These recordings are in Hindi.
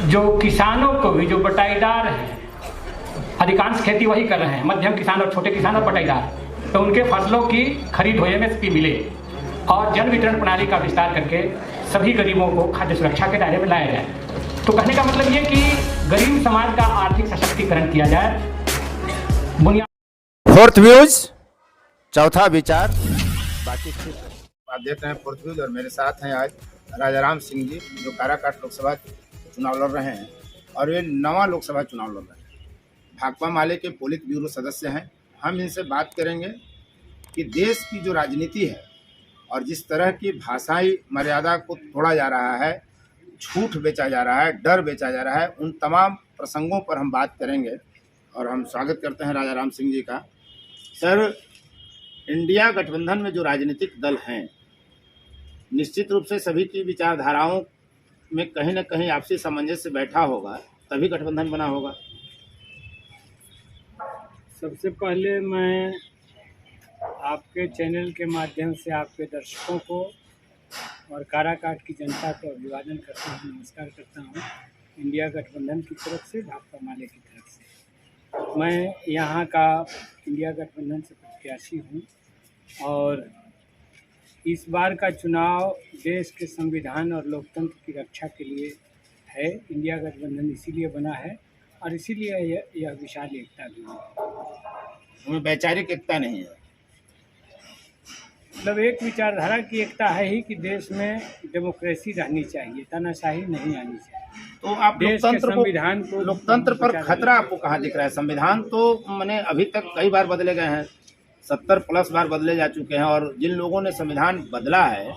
जो किसानों को भी, जो बटाईदार हैं, अधिकांश खेती वही कर रहे हैं, मध्यम किसान और छोटे किसान और बटाईदार, तो उनके फसलों की खरीद हो, MSP मिले और जन वितरण प्रणाली का विस्तार करके सभी गरीबों को खाद्य सुरक्षा के दायरे में लाया जाए। तो कहने का मतलब ये कि गरीब समाज का आर्थिक सशक्तिकरण किया जाए। बुनियाद फोर्थ व्यूज, चौथा विचार, बाकी आप देख रहे हैं फोर्थ व्यूज और मेरे साथ हैं आज राजाराम सिंह जी, जो काराकाट लोकसभा चुनाव लड़ रहे हैं और ये 9वां लोकसभा चुनाव लड़ रहे हैं। भाकपा माले के पोलित ब्यूरो सदस्य हैं। हम इनसे बात करेंगे कि देश की जो राजनीति है और जिस तरह की भाषाई मर्यादा को तोड़ा जा रहा है, झूठ बेचा जा रहा है, डर बेचा जा रहा है, उन तमाम प्रसंगों पर हम बात करेंगे। और हम स्वागत करते हैं राजाराम सिंह जी का। सर, इंडिया गठबंधन में जो राजनीतिक दल हैं, निश्चित रूप से सभी की विचारधाराओं में कहीं न कहीं आपसी सामंजस्य बैठा होगा, तभी गठबंधन बना होगा। सबसे पहले मैं आपके चैनल के माध्यम से आपके दर्शकों को और काराकाट की जनता को अभिवादन करता हूँ, नमस्कार करता हूँ। इंडिया गठबंधन की तरफ से, भाकपा माले की तरफ से मैं यहाँ का इंडिया गठबंधन से प्रत्याशी हूँ और इस बार का चुनाव देश के संविधान और लोकतंत्र की रक्षा के लिए है। इंडिया गठबंधन इसीलिए बना है और इसीलिए यह विशाल एकता भी है। हमें वैचारिक एकता नहीं है, मतलब एक विचारधारा की एकता है ही कि देश में डेमोक्रेसी रहनी चाहिए, तानाशाही नहीं आनी चाहिए। तो आप देश के संविधान को, लोकतंत्र पर खतरा आपको कहाँ दिख रहा है? संविधान तो मैंने अभी तक कई बार बदले गए हैं, 70+ बार बदले जा चुके हैं और जिन लोगों ने संविधान बदला है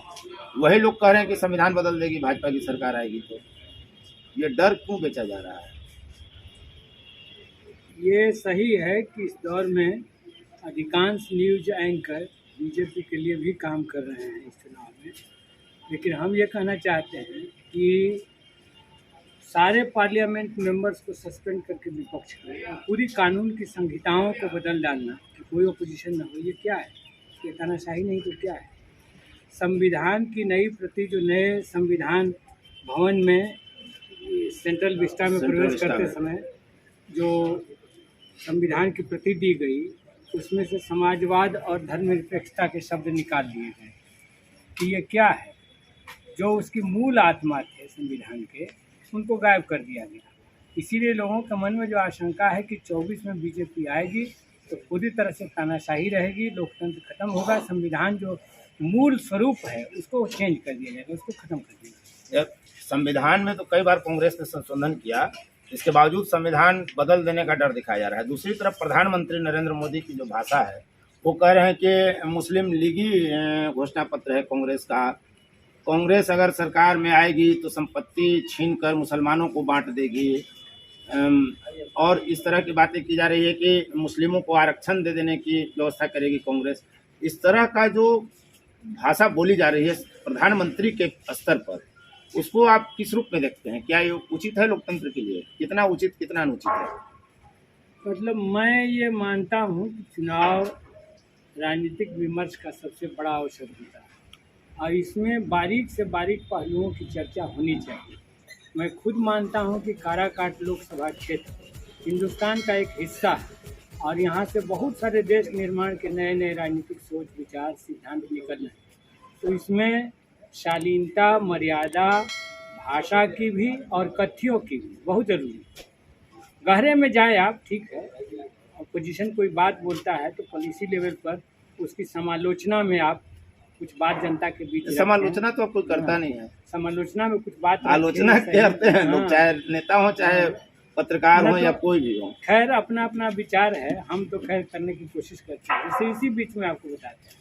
वही लोग कह रहे हैं कि संविधान बदल देगी भाजपा की सरकार आएगी। तो ये डर क्यों बेचा जा रहा है? ये सही है कि इस दौर में अधिकांश न्यूज एंकर बीजेपी के लिए भी काम कर रहे हैं इस चुनाव में, लेकिन हम ये कहना चाहते हैं कि सारे पार्लियामेंट मेंबर्स को सस्पेंड करके विपक्ष करें और पूरी कानून की संहिताओं को बदल डालना कि कोई ओपोजिशन न हो, ये क्या है? ये तानाशाही नहीं तो क्या है? संविधान की नई प्रति जो नए संविधान भवन में सेंट्रल विस्टा में प्रवेश करते समय जो संविधान की प्रति दी गई, उसमें से समाजवाद और धर्मनिरपेक्षता के शब्द निकाल दिए गए कि ये क्या है? जो उसकी मूल आत्मा थे संविधान के, उनको गायब कर दिया गया। इसीलिए लोगों के मन में जो आशंका है कि 24 में बीजेपी आएगी तो पूरी तरह से तानाशाही रहेगी, लोकतंत्र खत्म होगा, संविधान जो मूल स्वरूप है उसको चेंज कर दिया जाएगा, उसको खत्म कर दिया जाएगा। संविधान में तो कई बार कांग्रेस ने संशोधन किया, इसके बावजूद संविधान बदल देने का डर दिखाया जा रहा है। दूसरी तरफ प्रधानमंत्री नरेंद्र मोदी की जो भाषा है, वो कह रहे हैं कि मुस्लिम लीगी घोषणा पत्र है कांग्रेस का। कांग्रेस अगर सरकार में आएगी तो संपत्ति छीनकर मुसलमानों को बांट देगी और इस तरह की बातें की जा रही है कि मुस्लिमों को आरक्षण दे देने की व्यवस्था करेगी कांग्रेस। इस तरह का जो भाषा बोली जा रही है प्रधानमंत्री के स्तर पर, उसको आप किस रूप में देखते हैं? क्या ये उचित है लोकतंत्र के लिए? कितना उचित, कितना अनुचित है? मतलब मैं ये मानता हूँ कि चुनाव राजनीतिक विमर्श का सबसे बड़ा अवसर होता है और इसमें बारीक से बारीक पहलुओं की चर्चा होनी चाहिए। मैं खुद मानता हूँ कि काराकाट लोकसभा क्षेत्र हिंदुस्तान का एक हिस्सा है और यहाँ से बहुत सारे देश निर्माण के नए नए राजनीतिक सोच, विचार, सिद्धांत निकल रहे हैं। तो इसमें शालीनता, मर्यादा, भाषा की भी और कथ्यों की भी बहुत ज़रूरी है। गहरे में जाए आप, ठीक है, अपोजिशन कोई बात बोलता है तो पॉलिसी लेवल पर उसकी समालोचना में आप कुछ बात जनता के बीच, समालोचना तो कोई करता नहीं है। समालोचना में कुछ बात आलोचना करते हैं लोग, चाहे नेता हो चाहे पत्रकार हो या कोई भी हो। खैर, अपना अपना विचार है, हम तो खैर करने की कोशिश करते हैं। जैसे इसी बीच में आपको बताते हैं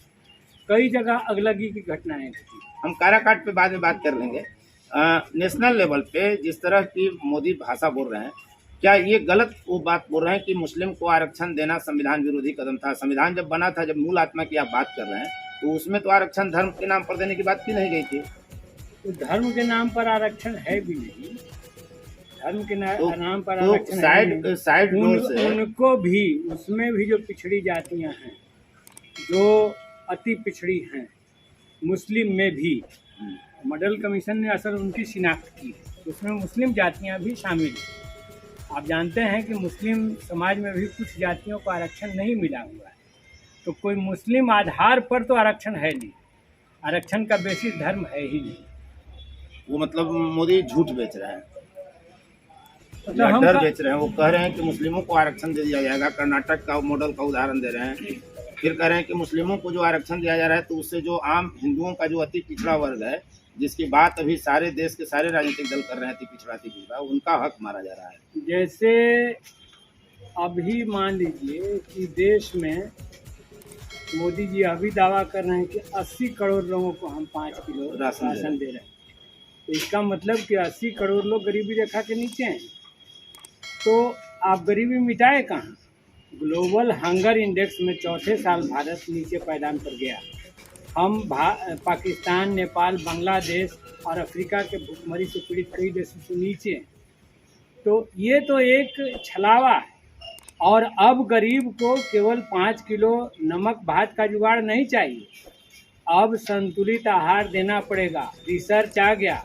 कई जगह अगलगी की घटनाएं घटी। हम काराकाट पे बाद में बात कर लेंगे। नेशनल लेवल पे जिस तरह की मोदी भाषा बोल रहे हैं, क्या ये गलत वो बात बोल रहे हैं कि मुस्लिम को आरक्षण देना संविधान विरोधी कदम था? संविधान जब बना था, जब मूल आत्मा की आप बात कर रहे हैं, तो उसमें तो आरक्षण धर्म के नाम पर देने की बात की नहीं गई थी। तो धर्म के नाम पर आरक्षण है भी नहीं, धर्म के नाम पर तो आरक्षण साइड उनको भी, उसमें भी जो पिछड़ी जातियां हैं, जो अति पिछड़ी हैं, मुस्लिम में भी मॉडल कमीशन ने असल उनकी शिनाख्त की है। उसमें मुस्लिम जातियां भी शामिल हैं। आप जानते हैं कि मुस्लिम समाज में भी कुछ जातियों को आरक्षण नहीं मिला हुआ है, तो कोई मुस्लिम आधार पर तो आरक्षण है नहीं, आरक्षण का बेसिस धर्म है ही नहीं। वो मतलब मोदी झूठ बेच रहे हैं, मतलब हम डर बेच रहे हैं। वो कह रहे हैं कि मुस्लिमों को आरक्षण दे दिया जाएगा, कर्नाटक का मॉडल का उदाहरण दे रहे हैं। फिर कह रहे हैं कि मुस्लिमों को जो आरक्षण दिया जा रहा है तो उससे जो आम हिंदुओं का जो अति पिछड़ा वर्ग है, जिसकी बात अभी सारे देश के सारे राजनीतिक दल कर रहे हैं, अति पिछड़ा, उनका हक मारा जा रहा है। जैसे अभी मान लीजिए कि देश में मोदी जी अभी दावा कर रहे हैं कि 80 करोड़ लोगों को हम 5 किलो राशन दे रहे हैं, तो इसका मतलब कि 80 करोड़ लोग गरीबी रेखा के नीचे हैं। तो आप गरीबी मिटाए कहाँ? ग्लोबल हंगर इंडेक्स में चौथे साल भारत नीचे पायदान पर गया। हम पाकिस्तान, नेपाल, बांग्लादेश और अफ्रीका के भूखमरी से पीड़ित कई देशों से नीचे हैं। तो ये तो एक छलावा है। और अब गरीब को केवल 5 किलो नमक भात का जुगाड़ नहीं चाहिए, अब संतुलित आहार देना पड़ेगा। रिसर्च आ गया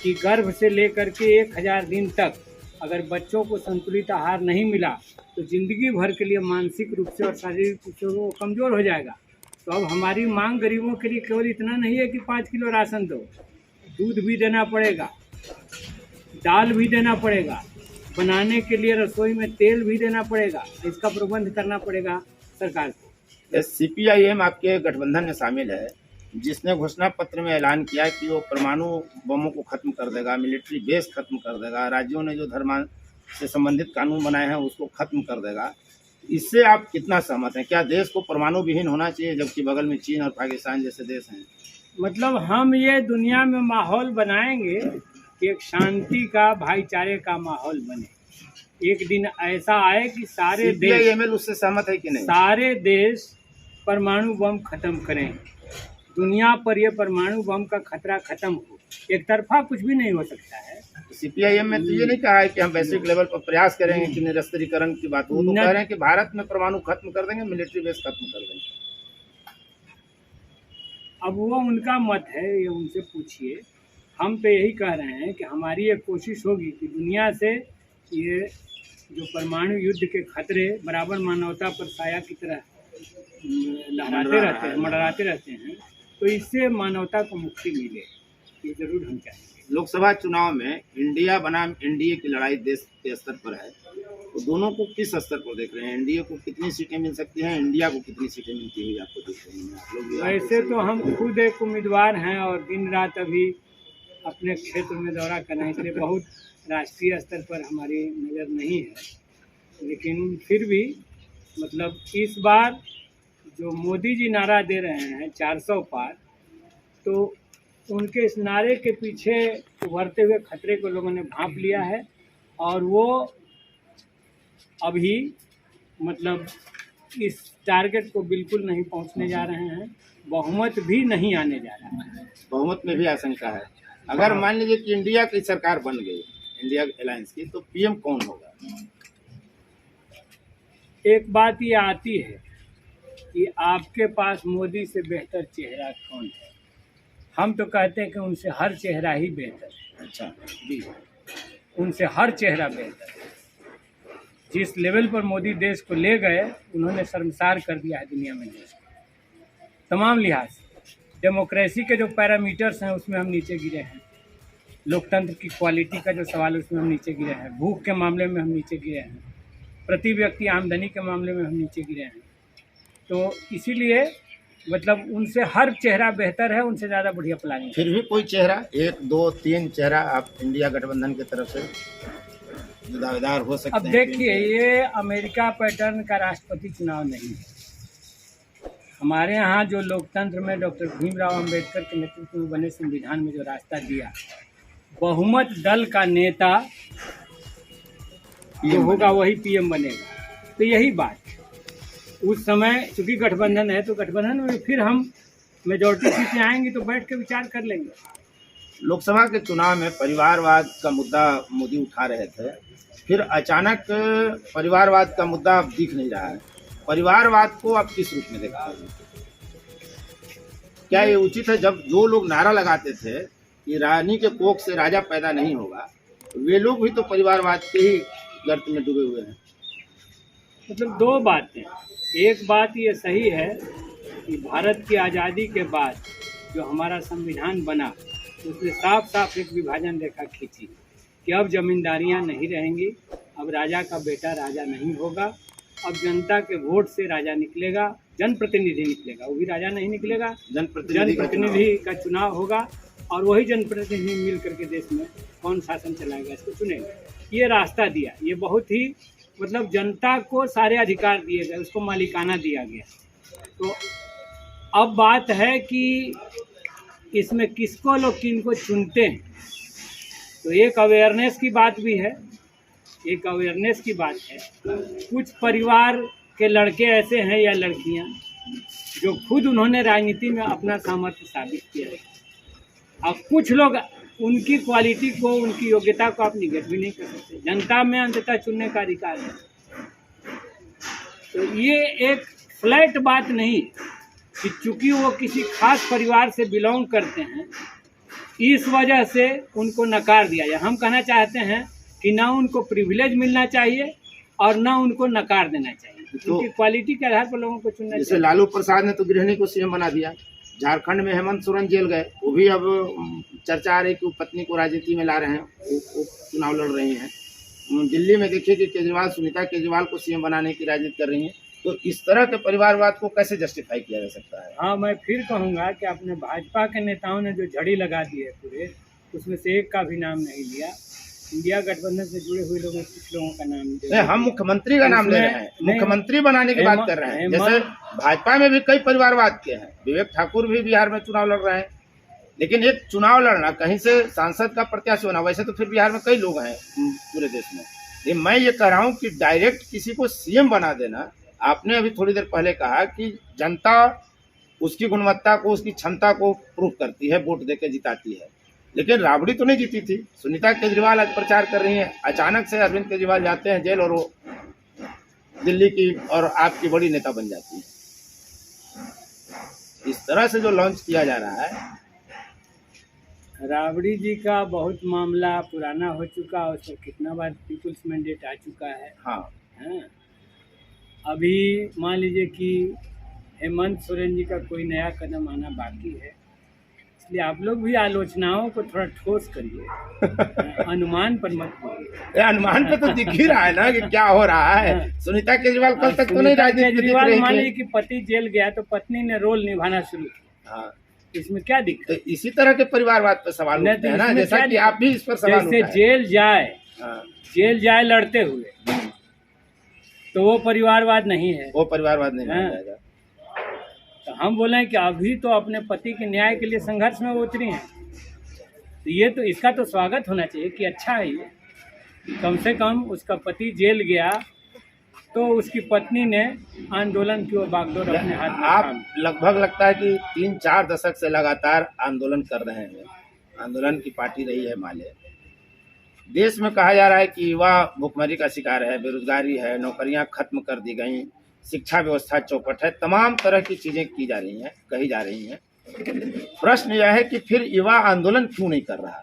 कि गर्भ से लेकर के 1000 दिन तक अगर बच्चों को संतुलित आहार नहीं मिला तो ज़िंदगी भर के लिए मानसिक रूप से और शारीरिक रूप से वो कमज़ोर हो जाएगा। तो अब हमारी मांग गरीबों के लिए केवल इतना नहीं है कि 5 किलो राशन दो, दूध भी देना पड़ेगा, दाल भी देना पड़ेगा, बनाने के लिए रसोई में तेल भी देना पड़ेगा, इसका प्रबंध करना पड़ेगा सरकार को। CPIM आपके गठबंधन में शामिल है, जिसने घोषणा पत्र में ऐलान किया कि वो परमाणु बमों को खत्म कर देगा, मिलिट्री बेस खत्म कर देगा, राज्यों ने जो धर्म से संबंधित कानून बनाए हैं उसको खत्म कर देगा। इससे आप कितना सहमत हैं? क्या देश को परमाणु विहीन होना चाहिए, जबकि बगल में चीन और पाकिस्तान जैसे देश हैं? मतलब हम ये दुनिया में माहौल बनाएंगे कि एक शांति का, भाईचारे का माहौल बने। एक दिन ऐसा आए कि सारे देश, CPIM उससे सहमत है कि नहीं? सारे देश परमाणु बम खत्म करें, दुनिया पर ये परमाणु बम का खतरा खत्म हो। एक तरफा कुछ भी नहीं हो सकता है। CPIM में तो ये नहीं कहा है कि हम वैश्विक लेवल पर प्रयास करेंगे कि निरस्त्रीकरण की बात हो, तो कह रहे हैं कि भारत में परमाणु खत्म कर देंगे, मिलिट्री बेस खत्म कर देंगे। अब वो उनका मत है, ये उनसे पूछिए। हम तो यही कह रहे हैं कि हमारी एक कोशिश होगी कि दुनिया से ये जो परमाणु युद्ध के खतरे बराबर मानवता पर साया की तरह लहराते रहते हैं, मंडराते रहते हैं, तो इससे मानवता को मुक्ति मिले, ये जरूर हम चाहेंगे। लोकसभा चुनाव में इंडिया बनाम एनडीए की लड़ाई देश के स्तर पर है, तो दोनों को किस स्तर पर देख रहे हैं? एनडीए को कितनी सीटें मिल सकती हैं, इंडिया को कितनी सीटें मिलती है आपको देख रहे हैं? आप लोग वैसे तो हम खुद एक उम्मीदवार हैं और दिन रात अभी अपने क्षेत्र में दौरा करना, इसलिए बहुत राष्ट्रीय स्तर पर हमारी नज़र नहीं है, लेकिन फिर भी मतलब इस बार जो मोदी जी नारा दे रहे हैं 400 पार, तो उनके इस नारे के पीछे उभरते हुए खतरे को लोगों ने भांप लिया है और वो अभी मतलब इस टारगेट को बिल्कुल नहीं पहुंचने जा रहे हैं। बहुमत भी नहीं आने जा रहा है। बहुमत में भी आशंका है। अगर मान लीजिए कि इंडिया की सरकार बन गई, इंडिया अलायंस की, तो पीएम कौन होगा? एक बात ये आती है कि आपके पास मोदी से बेहतर चेहरा कौन है? हम तो कहते हैं कि उनसे हर चेहरा ही बेहतर है। अच्छा जी, उनसे हर चेहरा बेहतर है। जिस लेवल पर मोदी देश को ले गए, उन्होंने शर्मसार कर दिया है दुनिया में देश को तमाम लिहाज से। डेमोक्रेसी के जो पैरामीटर्स हैं उसमें हम नीचे गिरे हैं, लोकतंत्र की क्वालिटी का जो सवाल है उसमें हम नीचे गिरे हैं, भूख के मामले में हम नीचे गिरे हैं, प्रति व्यक्ति आमदनी के मामले में हम नीचे गिरे हैं। तो इसीलिए मतलब उनसे हर चेहरा बेहतर है, उनसे ज़्यादा बढ़िया प्लानिंग। फिर भी कोई चेहरा, 1 2 3 चेहरा आप इंडिया गठबंधन की तरफ से जो दावेदार हो सकते अब हैं? देखिए, ये अमेरिका पैटर्न का राष्ट्रपति चुनाव नहीं है। हमारे यहाँ जो लोकतंत्र में डॉक्टर भीमराव अंबेडकर के नेतृत्व में बने संविधान में जो रास्ता दिया, बहुमत दल का नेता जो होगा वही पीएम बनेगा। तो यही बात उस समय चूंकि गठबंधन है, तो गठबंधन में फिर हम मेजॉरिटी सीटें आएंगी तो बैठ के विचार कर लेंगे। लोकसभा के चुनाव में परिवारवाद का मुद्दा मोदी उठा रहे थे, फिर अचानक परिवारवाद का मुद्दा अब दिख नहीं रहा है। परिवारवाद को आप किस रूप में देखते हैं? क्या ये उचित है? जब जो लोग नारा लगाते थे कि रानी के कोख से राजा पैदा नहीं होगा, वे लोग भी तो परिवारवाद के ही गर्त में डूबे हुए हैं। मतलब दो बातें, एक बात ये सही है कि भारत की आज़ादी के बाद जो हमारा संविधान बना उसने साफ साफ एक विभाजन रेखा खींची कि अब जमींदारियां नहीं रहेंगी, अब राजा का बेटा राजा नहीं होगा, अब जनता के वोट से राजा निकलेगा, जनप्रतिनिधि निकलेगा, वो भी राजा नहीं निकलेगा, जनप्रतिनिधि का चुनाव होगा और वही जनप्रतिनिधि मिल करके देश में कौन शासन चलाएगा इसको चुनेगा। ये रास्ता दिया, ये बहुत ही मतलब जनता को सारे अधिकार दिए गए, उसको मालिकाना दिया गया। तो अब बात है कि इसमें किसको लोग किनको चुनते हैं, तो एक अवेयरनेस की बात भी है, एक अवेयरनेस की बात है। कुछ परिवार के लड़के ऐसे हैं या लड़कियां जो खुद उन्होंने राजनीति में अपना सामर्थ्य साबित किया है, अब कुछ लोग उनकी क्वालिटी को, उनकी योग्यता को आप निगेट भी नहीं कर सकते। जनता में अंततः चुनने का अधिकार है। तो ये एक फ्लैट बात नहीं कि चूंकि वो किसी खास परिवार से बिलोंग करते हैं इस वजह से उनको नकार दिया जाए। हम कहना चाहते हैं कि ना उनको प्रिविलेज मिलना चाहिए और ना उनको नकार देना चाहिए, क्योंकि क्वालिटी के आधार पर लोगों को चुनना चाहिए। जैसे लालू प्रसाद ने तो गृहिणी को सीएम बना दिया, झारखंड में हेमंत सोरेन जेल गए, वो भी अब चर्चा आ रही कि वो पत्नी को राजनीति में ला रहे हैं, वो चुनाव लड़ रही हैं। दिल्ली में देखिए कि केजरीवाल, सुनीता केजरीवाल को सीएम बनाने की राजनीति कर रही हैं। तो इस तरह के परिवारवाद को कैसे जस्टिफाई किया जा सकता है? हाँ, मैं फिर कहूँगा कि अपने भाजपा के नेताओं ने जो झड़ी लगा दी है पूरे, उसमें से एक का भी नाम नहीं लिया। इंडिया गठबंधन से जुड़े हुए लोगों, कुछ लोगों का नाम नहीं, हम मुख्यमंत्री का नाम ले रहे हैं, मुख्यमंत्री बनाने की बात कर रहे हैं। जैसे भाजपा में भी कई परिवारवाद के हैं, विवेक ठाकुर भी बिहार में चुनाव लड़ रहे हैं, लेकिन एक चुनाव लड़ना, कहीं से सांसद का प्रत्याशी होना, वैसे तो फिर बिहार में कई लोग हैं पूरे देश में। लेकिन मैं ये कह रहा हूँ कि डायरेक्ट किसी को सीएम बना देना, आपने अभी थोड़ी देर पहले कहा कि जनता उसकी गुणवत्ता को, उसकी क्षमता को प्रूव करती है, वोट देकर जिताती है, लेकिन राबड़ी तो नहीं जीती थी। सुनीता केजरीवाल आज प्रचार कर रही हैं, अचानक से अरविंद केजरीवाल जाते हैं जेल और वो दिल्ली की और आपकी बड़ी नेता बन जाती है। इस तरह से जो लॉन्च किया जा रहा है, राबड़ी जी का बहुत मामला पुराना हो चुका, उस पर कितना बार पीपुल्स मैंडेट आ चुका है। हाँ, अभी मान लीजिए कि हेमंत सोरेन जी का कोई नया कदम आना बाकी है, इसलिए आप लोग भी आलोचनाओं को थोड़ा ठोस करिए, अनुमान पर मत करिए। अनुमान पे तो दिख ही रहा है ना कि क्या हो रहा है। सुनीता केजरीवाल कल तक तो नहीं राजनीति मान लीजिए कि पति जेल गया तो पत्नी ने रोल निभाना शुरू किया। हाँ, इसमें क्या दिक्कत? तो इसी तरह के परिवारवाद पर सवाल उठते हैं ना, जैसा कि आप भी इस पर सवाल जैसे जेल जाए लड़ते हुए, तो वो परिवारवाद नहीं है, वो परिवारवाद नहीं माना जाएगा। तो हम बोले कि अभी तो अपने पति के न्याय के लिए संघर्ष में उतरी हैं, तो ये तो इसका तो स्वागत होना चाहिए कि अच्छा है, ये कम से कम उसका पति जेल गया तो उसकी पत्नी ने आंदोलन की ओर बागडोर अपने हाथ में। आप लगभग लगता है कि 3-4 दशक से लगातार आंदोलन कर रहे हैं, आंदोलन की पार्टी रही है माले। देश में कहा जा रहा है कि युवा भुखमरी का शिकार है, बेरोजगारी है, नौकरियां खत्म कर दी गई, शिक्षा व्यवस्था चौपट है, तमाम तरह की चीजें की जा रही हैं, कही जा रही हैं। प्रश्न यह है कि फिर युवा आंदोलन क्यों नहीं कर रहा?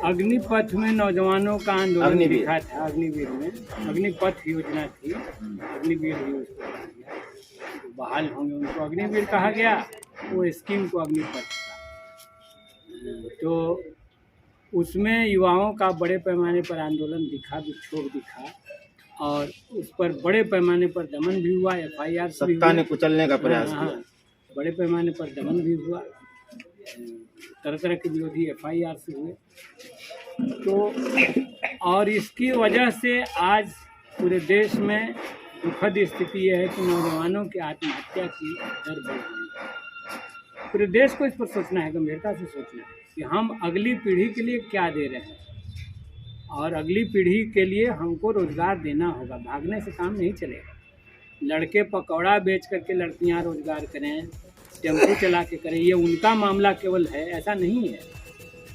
अग्निपथ में नौजवानों का आंदोलन दिखा था, अग्निवीर में अग्निपथ योजना थी, अग्निवीर भी उसको कहा गया, बहाल होंगे उनको अग्निवीर कहा गया, वो स्कीम को अग्निपथ था। तो उसमें युवाओं का बड़े पैमाने पर आंदोलन दिखा, विक्षोभ दिखा और उस पर बड़े पैमाने पर दमन भी हुआ, FIR सत्ता ने कुचलने का प्रयास किया, बड़े पैमाने पर दमन भी हुआ, तरह तरह के विरोधी FIR से हुए। तो और इसकी वजह से आज पूरे देश में दुखद स्थिति यह है कि नौजवानों की आत्महत्या की दर बढ़ रही है। पूरे देश को इस पर सोचना है, गंभीरता से सोचना है कि हम अगली पीढ़ी के लिए क्या दे रहे हैं, और अगली पीढ़ी के लिए हमको रोज़गार देना होगा। भागने से काम नहीं चलेगा। लड़के पकौड़ा बेच करके लड़कियां रोज़गार करें, टेम्पो चला के करें, ये उनका मामला केवल है, ऐसा नहीं है।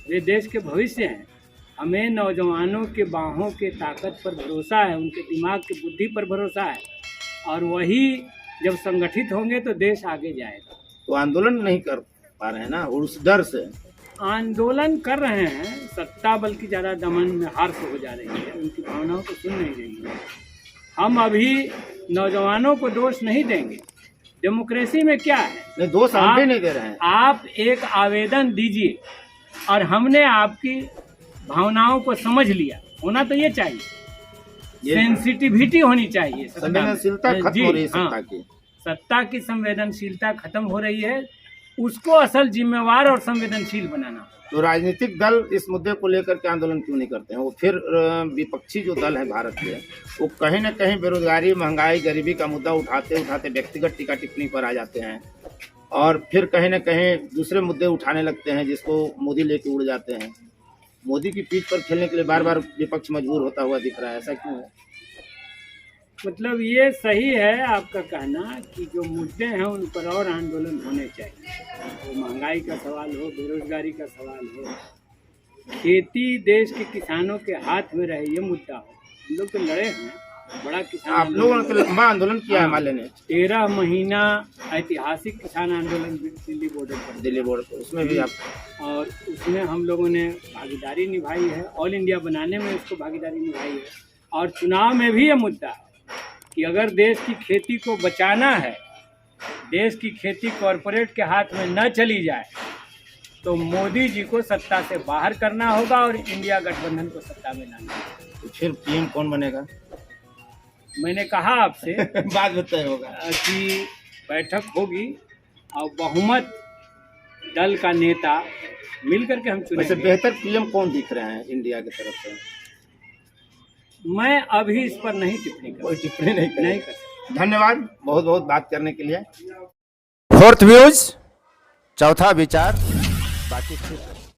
वे देश के भविष्य हैं। हमें नौजवानों के बाहों के ताकत पर भरोसा है, उनके दिमाग की बुद्धि पर भरोसा है, और वही जब संगठित होंगे तो देश आगे जाएगा। तो आंदोलन नहीं कर पा रहे हैं ना, उस डर से। आंदोलन कर रहे हैं, सत्ता बल्कि ज़्यादा दमन में हार से हो जा रही है, उनकी भावनाओं को सुन नहीं रही है। हम अभी नौजवानों को दोष नहीं देंगे। डेमोक्रेसी में क्या है, नहीं दोष हम भी नहीं दे रहे हैं। आप एक आवेदन दीजिए और हमने आपकी भावनाओं को समझ लिया, होना तो ये चाहिए, सेंसिटिविटी होनी चाहिए, संवेदनशीलता खत्म हो रही है सत्ता की। सत्ता की संवेदनशीलता खत्म हो रही है, उसको असल जिम्मेवार और संवेदनशील बनाना। तो राजनीतिक दल इस मुद्दे को लेकर के आंदोलन क्यों नहीं करते हैं? वो फिर विपक्षी जो दल है भारत के, वो कहीं न कहीं बेरोजगारी, महंगाई, गरीबी का मुद्दा उठाते उठाते व्यक्तिगत टीका टिप्पणी पर आ जाते हैं और फिर कहीं न कहीं दूसरे मुद्दे उठाने लगते हैं जिसको मोदी लेके उड़ जाते हैं। मोदी की पीठ पर खेलने के लिए बार बार विपक्ष मजबूर होता हुआ दिख रहा है, ऐसा क्यों है? मतलब ये सही है आपका कहना कि जो मुद्दे हैं उन पर और आंदोलन होने चाहिए। वो महंगाई का सवाल हो, बेरोजगारी का सवाल हो, खेती देश के किसानों के हाथ में रहे, ये मुद्दा हो। हम लोग तो लड़े हैं, बड़ा किसान आप लोगों ने लंबा आंदोलन किया है हिमालय ने। 13 महीना ऐतिहासिक किसान आंदोलन दिल्ली बॉर्डर पर, दिल्ली बॉर्डर पर, उसमें भी आप, और उसमें हम लोगों ने भागीदारी निभाई है, ऑल इंडिया बनाने में उसको भागीदारी निभाई है। और चुनाव में भी ये मुद्दा है कि अगर देश की खेती को बचाना है, देश की खेती कॉरपोरेट के हाथ में न चली जाए, तो मोदी जी को सत्ता से बाहर करना होगा और इंडिया गठबंधन को सत्ता में लाना होगा। तो फिर पीएम कौन बनेगा? मैंने कहा आपसे बात बताए होगा कि बैठक होगी और बहुमत दल का नेता मिल करके हम वैसे चुनेंगे। बेहतर पीएम कौन दिख रहे हैं इंडिया की तरफ से? मैं अभी इस पर नहीं टिप्पणी कोई टिप्पणी नहीं कर करें। सकता। धन्यवाद बहुत बहुत बात करने के लिए। फोर्थ व्यूज, चौथा विचार, बाकी फिर